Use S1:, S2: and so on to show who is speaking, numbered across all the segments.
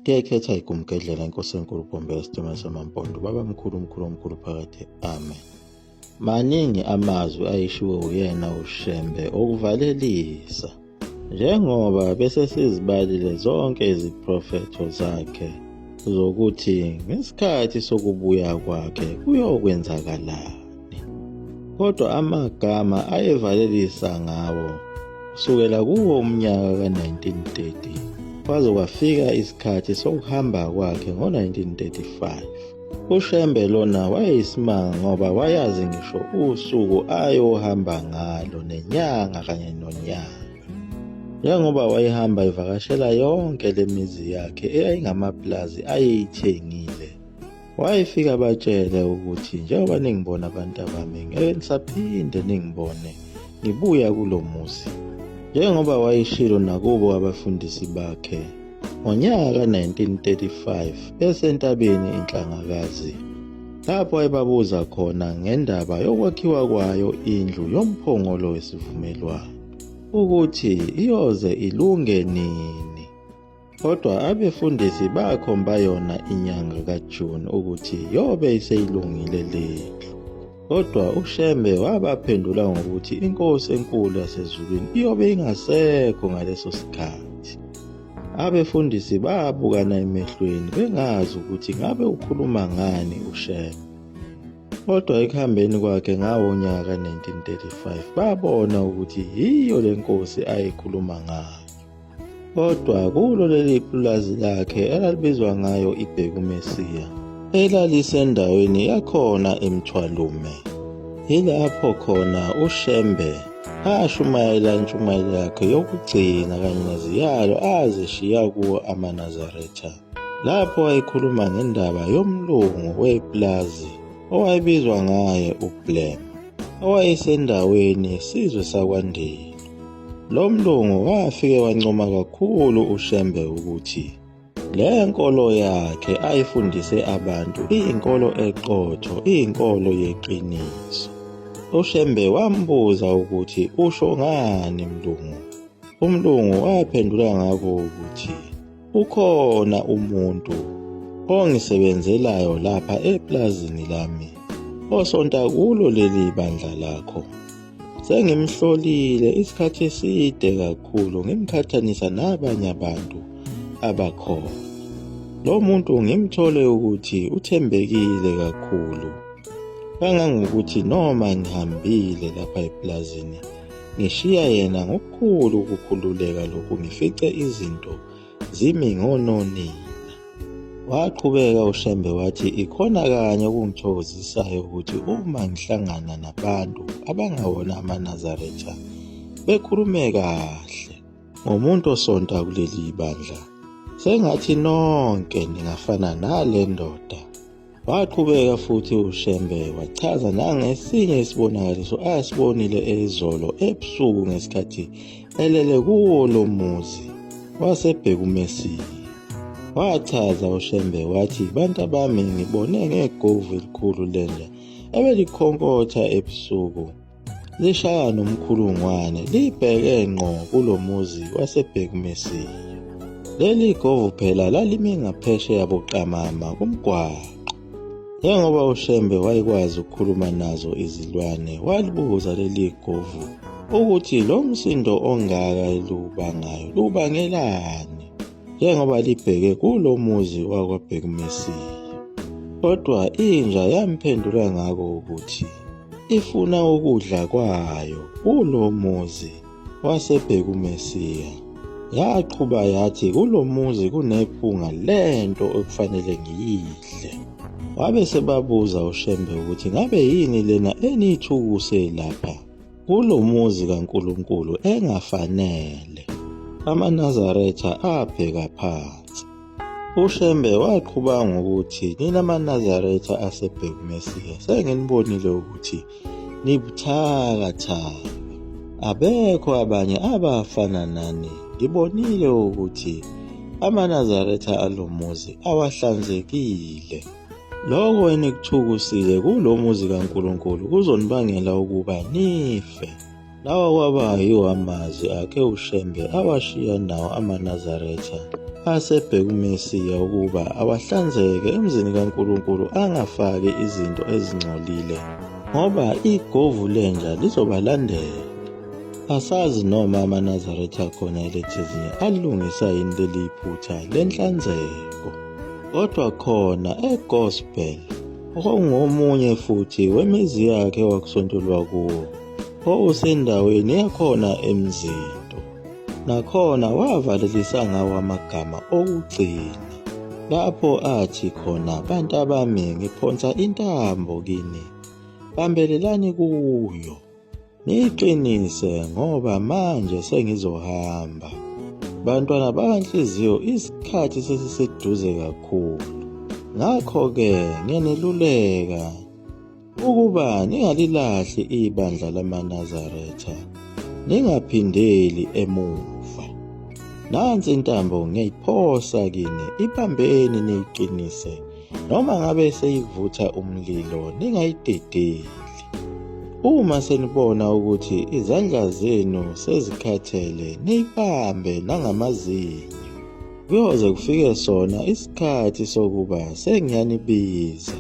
S1: Ngiyayikhetha igumgedlela inkosi enkulu Bombela Sitima Samampondo, baba mkhulu omkhulu phakathi. Amen. Maningi amazwi ayishiwo uyena uShembe okuvalelisa, njengoba bese sizibalile zonke iziprofetho zakhe zokuthi ngesikhathi sokubuya kwakhe kuyokwenzakalani. Kodwa amagama ayevalelisa ngawo kusukela kuwo umnyaka ka-1930 kwaze kwafika isikhathi sokuhamba kwakhe ngo-1935. uShembe lona wayeyisimanga ngoba wayazi ngisho usuku ayohamba ngalo nenyanga kanye nonyaka. Njengoba wayehamba evakashela yonke le mizi yakhe eyayingamaplazi ayeyithengile, wayefika batshele ukuthi njengoba ningibona abantu bami ngeke nisaphinde ningibone ngibuya kulo muzi. Njengoba wayeshilo nakubo abafundisi bakhe, ngonyaka ka-1935 besentabeni inhlangakazi, lapho ayebabuza khona ngendaba yokwakhiwa kwayo indlu yomphongolo wesivumelwano, ukuthi iyoze ilunge nini. Kodwa abefundisi bakhomba yona inyanga kaJuni ukuthi yobe iseyilungile lendlu. Kodwa uShembe wabaphendula ngokuthi inkosi enkulu yasezulwini iyobe ingasekho ngaleso sikhathi. Abefundisi babukana emehlweni bengazi ukuthi ngabe ukhuluma ngani uShembe. Kodwa ekuhambeni kwakhe ngawo nyaka ka-1935 babona ukuthi yiyo le nkosi ayekhuluma ngayo. Kodwa kulo leli pulazi lakhe elalibizwa ngayo iBhekumesiya, elalisendaweni yakhona eMthwalume, yilapho khona uShembe ashumayela intshumayelo yakhe yokugcina kanye neziyalo azishiya kuwo amaNazaretha, lapho ayekhuluma ngendaba yomlungu wepulazi owayebizwa ngaye uBlem, owayesendaweni yesizwe sakwaNdini. Lo mlungu wafike wancoma kakhulu uShembe ukuthi le nkolo yakhe ayifundise abantu iyinkolo eqotho, iyinkolo yeqiniso. uShembe wambuza ukuthi usho ngani mlungu. Umlungu waphendula ngako ukuthi ukhona umuntu ongisebenzelayo lapha eplazini lami osonta kulo leli bandla lakho. Sengimhlolile isikhathi eside kakhulu ngimqhathanisa nabanye abantu abakhona. Lo muntu ngimthole ukuthi uthembekile kakhulu, kangangokuthi noma ngihambile lapha eplazini ngishiya yena ngokukhulu ukukhululeka lokhu ngifice izinto zimi ngononina. Waqhubeka uShembe wathi ikhona kanye okungithokozisayo ukuthi uma ngihlangana nabantu abangawona amaNazaretha bekhulume kahle ngomuntu osonta kuleli bandla, sengathi nonke ningafana nale ndoda. Waqhubeka futhi uShembe wachaza nangesinye isibonakaliso asibonile ezolo ebusuku ngesikhathi elele kuwo lo muzi waseBhekumesiya. Wachaza uShembe wathi bantu bami ngibone ngegovu elikhulu lenja ebelikhonkotha ebusuku lishaya nomkhulungwane libheke ngqo kulo muzi waseBhekumesiya. Leli govu phela lalimi ngaphesheya boqamama kumgwaqo. Njengoba uShembe wayekwazi ukukhuluma nazo izilwane, walibuza leli govu ukuthi lo msindo ongaka elubangayo lubangelani, njengoba libheke kulo muzi wakwaBhekumesiya. Kodwa inja yamphendula ngako ukuthi ifuna ukudla kwayo kulo muzi waseBhekumesiya. Yaqhuba yathi kulo muzi kunephunga lento okufanele ngiyidle. Wabe sebabuza uShembe ukuthi ngabe yini lena enithukuse lapha kulo muzi kaNkulunkulu engafanele. AmaNazaretha abheka phansi. uShembe waqhuba ngokuthi nina amaNazaretha aseBhekumesiya senginibonile ukuthi nibuthakathaka, abekho abanye abafana nani. Ngibonile ukuthi amaNazaretha alomuzi awahlanzekile. Lokho enikuthukisile kulo muzi kaNkulunkulu kuzonibangela ukuba nife. Lawa kwaba yiwo amazwi akhe uShembe awashiya nawo amaNazaretha asebheka uMesiya ukuba awahlanzeke emzini kaNkulunkulu angafaki izinto ezingcolile ngoba igovu lenja lizobalandela. Asazi noma amaNazaretha akhona elethezini alungisa yini leli phutha lenhlanzeko, kodwa khona eGospel okungomunye futhi wemizi yakhe wakusontelwa kuwo owusendaweni yakhona eMzinto, nakhona wavalelisa ngawo amagama okugcina lapho athi khona, bantu abami ngiphonsa intambo kini, bambelelani kuyo niqinise ngoba manje sengizohamba. Bantwana banhliziyo, isikhathi sesiseduze kakhulu. Ngakho-ke ngiyaneluleka ukuba ningalilahli ibandla lamaNazaretha, ningaphindeli emuva. Nansi intambo ngiyayiphosa kini, ibambeni niyiqinise, noma ngabe seyivutha umlilo ningayidedeli. Uma senibona ukuthi izandla zenu sezikhathele, niyibambe nangamazinyo. Kuyoze kufike sona isikhathi sokuba sengiyanibiza.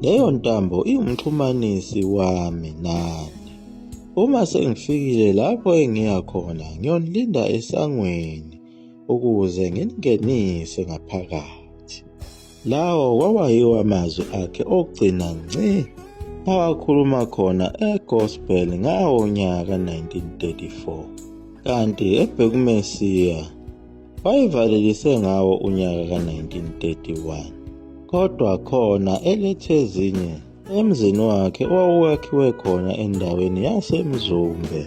S1: Leyo ntambo iwumxhumanisi wami nani. Uma sengifikile lapho engiya khona, ngiyonilinda esangweni ukuze ngingenise ngaphakathi. Lawo kwawayiwo amazwi akhe okugcina ngci awakhuluma khona eGospel ngawo nyaka 1934, kanti ebheka uMesiya wayivalelise ngawo unyaka ka-1931. Kodwa khona elethezini emzini wakhe owawakhiwe khona endaweni yaseMzumbe,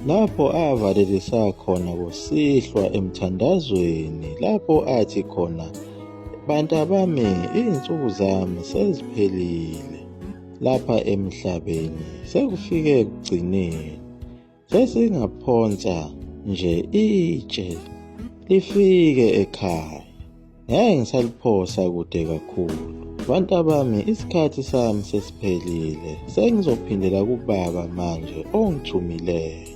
S1: lapho avalelisa khona kusihlwa emthandazweni, lapho athi khona, bantu abami iy'nsuku zami seziphelile lapha emhlabeni, sekufike ekugcineni, sesingaphonsa nje itshe lifike ekhaya. Ngeke ngisaliphosa kude kakhulu. Bantu abami, isikhathi sami sesiphelile, sengizophindela kuBaba manje ongithumileyo.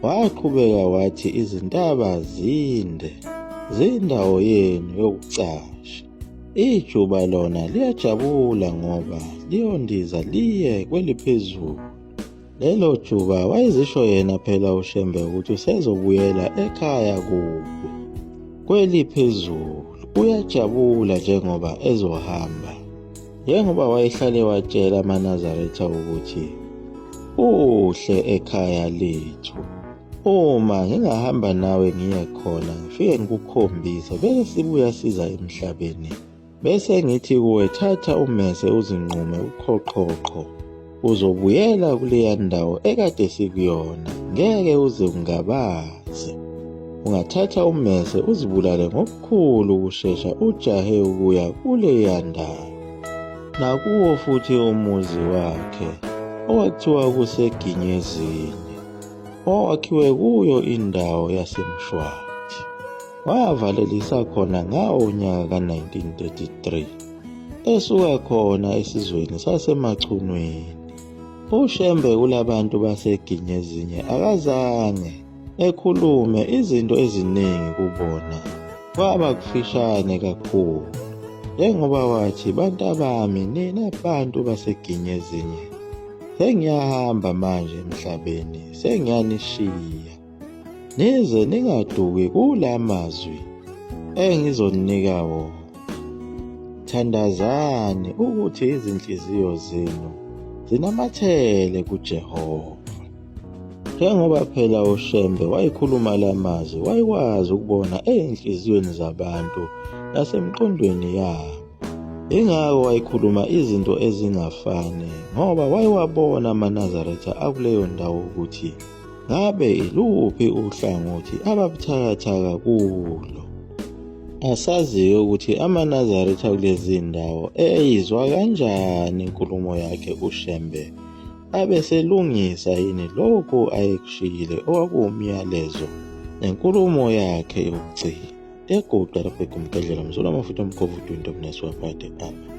S1: Waqhubeka wathi, izintaba zinde, zindawo yenu yokucasha. Ijuba lona liyajabula ngoba liyondiza liye kweliphezulu. Lelo juba wayezisho yena phela uShembe ukuthi usezobuyela ekhaya kubo kweliphezulu. Uyajabula njengoba ezohamba, njengoba wayehlale watshela amaNazaretha ukuthi uhle ekhaya lethu. Uma ngingahamba nawe ngiye khona, ngifike ngikukhombise, bese sibuya siza emhlabeni, bese ngithi kuwe, thatha ummese uzinqume uqhoqhoqho, uzobuyela kuleya ndawo ekade sikuyona, ngeke uze ungabazi. Ungathatha ummese uzibulale ngokukhulu ukushesha, ujahe ukuya kuleya ndawo. Nakuwo futhi umuzi wakhe owathiwa kuseGinyezini, owakhiwe kuyo indawo yaseMshwathi, wavalelisa khona ngawo unyaka ka-1933, esuka khona esizweni sasemachunweni. uShembe kulabantu baseGinyezinye akazange ekhulume izinto eziningi kubona, kwaba kufishane kakhulu, njengoba wathi, bantu abami, nina bantu baseGinyezinye, sengiyahamba manje emhlabeni, sengiyanishiya, nize ningaduki kula mazwi engizonika wona. Thandazani ukuthi izinhliziyo zenu zinamathele kuJehova. Njengoba phela uShembe wayikhuluma lamazwi, wayekwazi ukubona ey'nhliziyweni zabantu nasemqondweni yabo. Ingakho wayikhuluma izinto ezingafani, ngoba wayewabona amaNazaretha akuleyo ndawo ukuthi ngabe iluphi uhlangothi ababuthakathaka kulo. Asaziyo ukuthi amaNazaretha kulezi ndawo eyizwa kanjani inkulumo yakhe uShembe, abeselungisa yini lokhu ayekushiyile okwakuwumyalezo nenkulumo yakhe yokugcina. Egoqa lapho egumgedlela mzula amafutha omkhovu 20 omnesi waphathe. Amen.